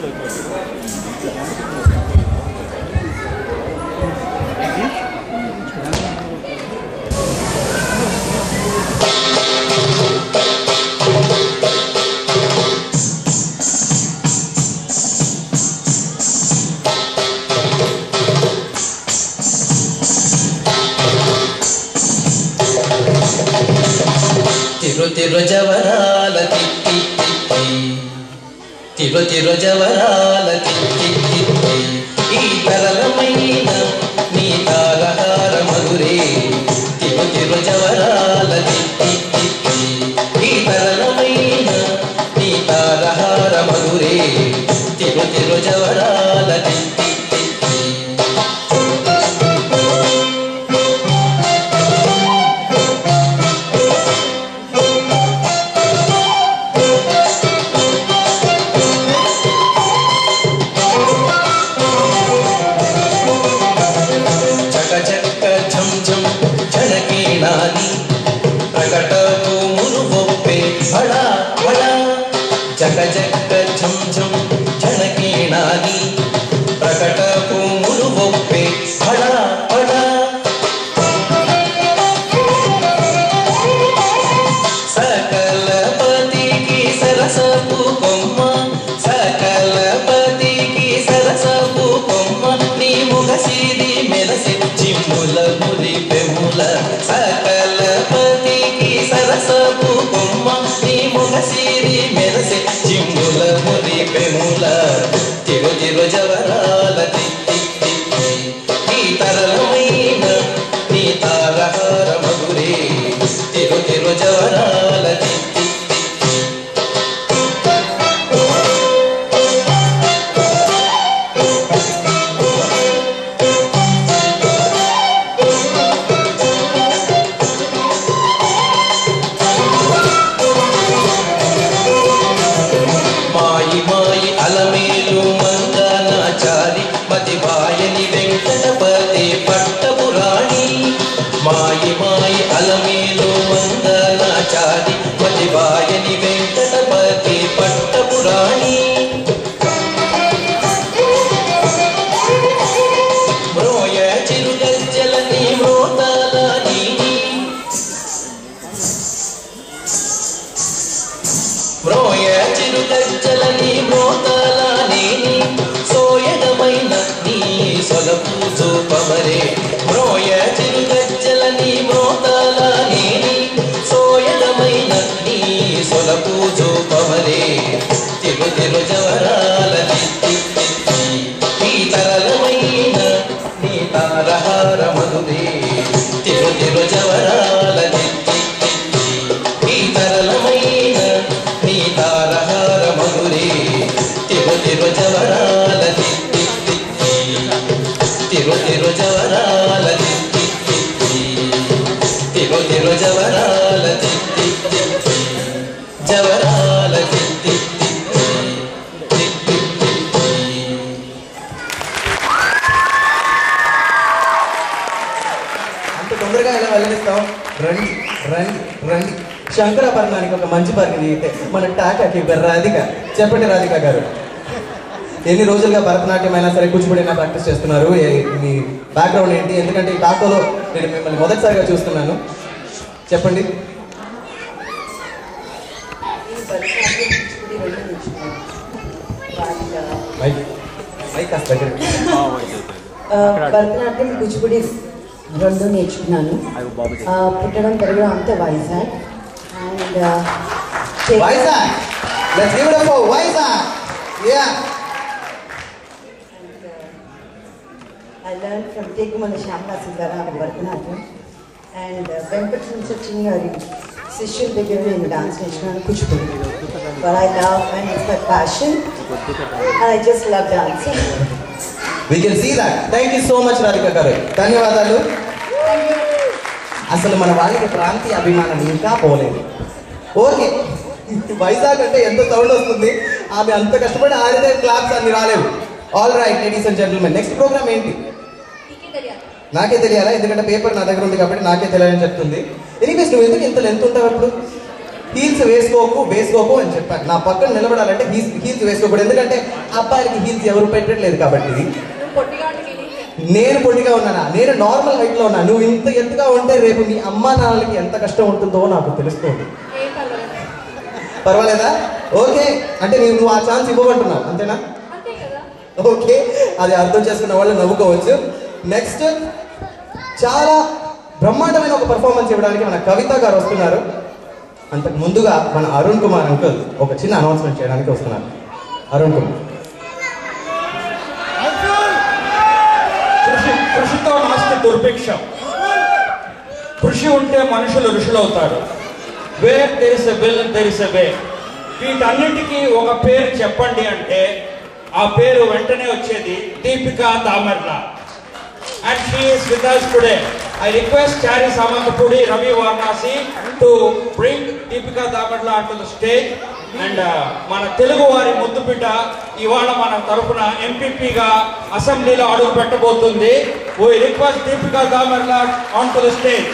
తిరు జవరాల తిత్తి తిరు జవరాల తిత్తి ఈ తరలమైన నీ తారహార మధురే తిరు జవరాల తిత్తి ఈ తరలమైన నీ తారహార మధురే తిరు జవరాల తిత్తి ప్రకటకు మునుగొప్పే బడా బడా జగ జగ ఝం ఝం ఝణకీణాని ప్రకటకు మునుగొప్పే బడా బడా సకలపతికి సరసపు కొమ్మ సకలపతికి సరసపు కొమ్మ నీ ముగసిరి మెరసి చిమ్ముల మురి పెముల సకలపతికి సరసపు కొమ్మ నీ ముగసిరి మెరసి చిమ్ముల మురి పెముల తిరు జవరాల తిత్తి ఈ తరలమైన నీ తారహార మధురే తిరు జవరాల తిత్తి అలమేలు మంగనాచారి మతివాయని వెంకటపతి పట్టపురాణి మాయి అలమేలు మంగనాచారి మతివాయని వెంకటపతి పట్టపురాణి మ్రోయ చిరుగజ్జలని మ్రోతాలని మ్రోయ చిరుగజ్జలని మ్రోతాలని సోయగమైన నీ సొలపు చూపమరే మ్రోయ చిరుగజ్జలని మ్రోతాలని సోయగమైన నీ సొలపు చూపమరే తిరు జవరాల తిత్తి ఈ తరలమైన నీ తారహార మధురే తిరు జవరాల తిత్తి ఈ తరలమైన నీ తారహార మధురే తిరు జవరాల తిత్తి తిరు జవరాల తిత్తి తిరు జవరాల తిత్తి జవరాల తిత్తి అంత తొందరగా ఎలా వెళ్ళనిస్తాం? రండి రండి రండి. శంకరాభరణానికి ఒక మంచి పరిగిణి అయితే మన టాకాకి రాధిక. చెప్పండి రాధిక గారు, ఎన్ని రోజులుగా భరతనాట్యం అయినా సరే కూచిపూడి అయినా ప్రాక్టీస్ చేస్తున్నారు? మీ బ్యాక్గ్రౌండ్ ఏంటి? ఎందుకంటే ఈ టాకోలో నేను మిమ్మల్ని మొదటిసారిగా చూస్తున్నాను. చెప్పండి. భరతనాట్యం కూచిపూడి రెండు నేర్చుకున్నాను. పుట్టడం పెరగడం అంతా Vizag. And Vizag, let's give it up for Vizag. Yeah. I learned from Tekumana Shyamala Sundara Bharatanatyam and Venkatram Sachinari శిష్యుల దగ్గర నేను డాన్స్ నేర్చుకున్నాను Kuchipudi. But I love and it's my passion and I just love dancing. We can see that. Thank you so much Radhika గారు. ధన్యవాదాలు. అసలు మన వాళ్ళకి ప్రాంతీయ అభిమానం ఇంకా పోలేదు. ఓకే, వైజాగ్ అంటే ఎంత సౌండ్ వస్తుంది. ఆమె అంత కష్టపడి ఆడితే క్లాప్స్ అన్ని రాలేవు. All right ladies and gentlemen, next program ఏంటి? నాకే తెలియాలా? ఎందుకంటే పేపర్ నా దగ్గర ఉంది కాబట్టి నాకే తెలియాలని చెప్తుంది. ఎనీవేస్, నువ్వు ఎందుకు ఇంత లెంత్ ఉంటావు? అప్పుడు హీల్స్ వేసుకోకు అని చెప్పాను. నా పక్కన నిలబడాలంటే హీల్స్ వేసుకోకూడదు, ఎందుకంటే అబ్బాయిలకి హీల్స్ ఎవరు పెట్టట్లేదు కాబట్టి. నేను పొట్టిగా ఉన్నానా? నేను నార్మల్ హైట్ లో ఉన్నా. నువ్వు ఇంత ఎత్తుగా ఉంటే రేపు మీ అమ్మా నాన్నలకి ఎంత కష్టం ఉంటుందో నాకు తెలుస్తుంది. పర్వాలేదా? ఓకే అంటే నువ్వు ఆ ఛాన్స్ ఇవ్వమంటున్నావు అంతేనా? ఓకే, అది అర్థం చేసుకున్న వాళ్ళు నవ్వుకోవచ్చు. నెక్స్ట్ చాలా బ్రహ్మాండమైన ఒక పర్ఫార్మెన్స్ ఇవ్వడానికి మన కవిత గారు వస్తున్నారు. అంతకు ముందుగా మన అరుణ్ కుమార్ అంకుల్ ఒక చిన్న అనౌన్స్మెంట్ చేయడానికి వస్తున్నారు. అరుణ్ కుమార్. కృషితో నాస్తి దుర్భిక్షం. కృషి ఉంటే మనుషులు ఋషులవుతారు. Where there is a will there is a way. వీటన్నిటికీ ఒక పేరు చెప్పండి అంటే ఆ పేరు వెంటనే వచ్చేది Deepika దామర్లా. And she is with us today. I request Chari Samanthapudi, Ravi Varanasi to bring Deepika Damarla onto the stage. And మన తెలుగు వారి ముద్దు బిడ్డ ఇవాళ మన తరఫున ఎంపీపీగా అసెంబ్లీలో అడుగు పెట్టబోతుంది. We request Deepika Damarla onto the stage.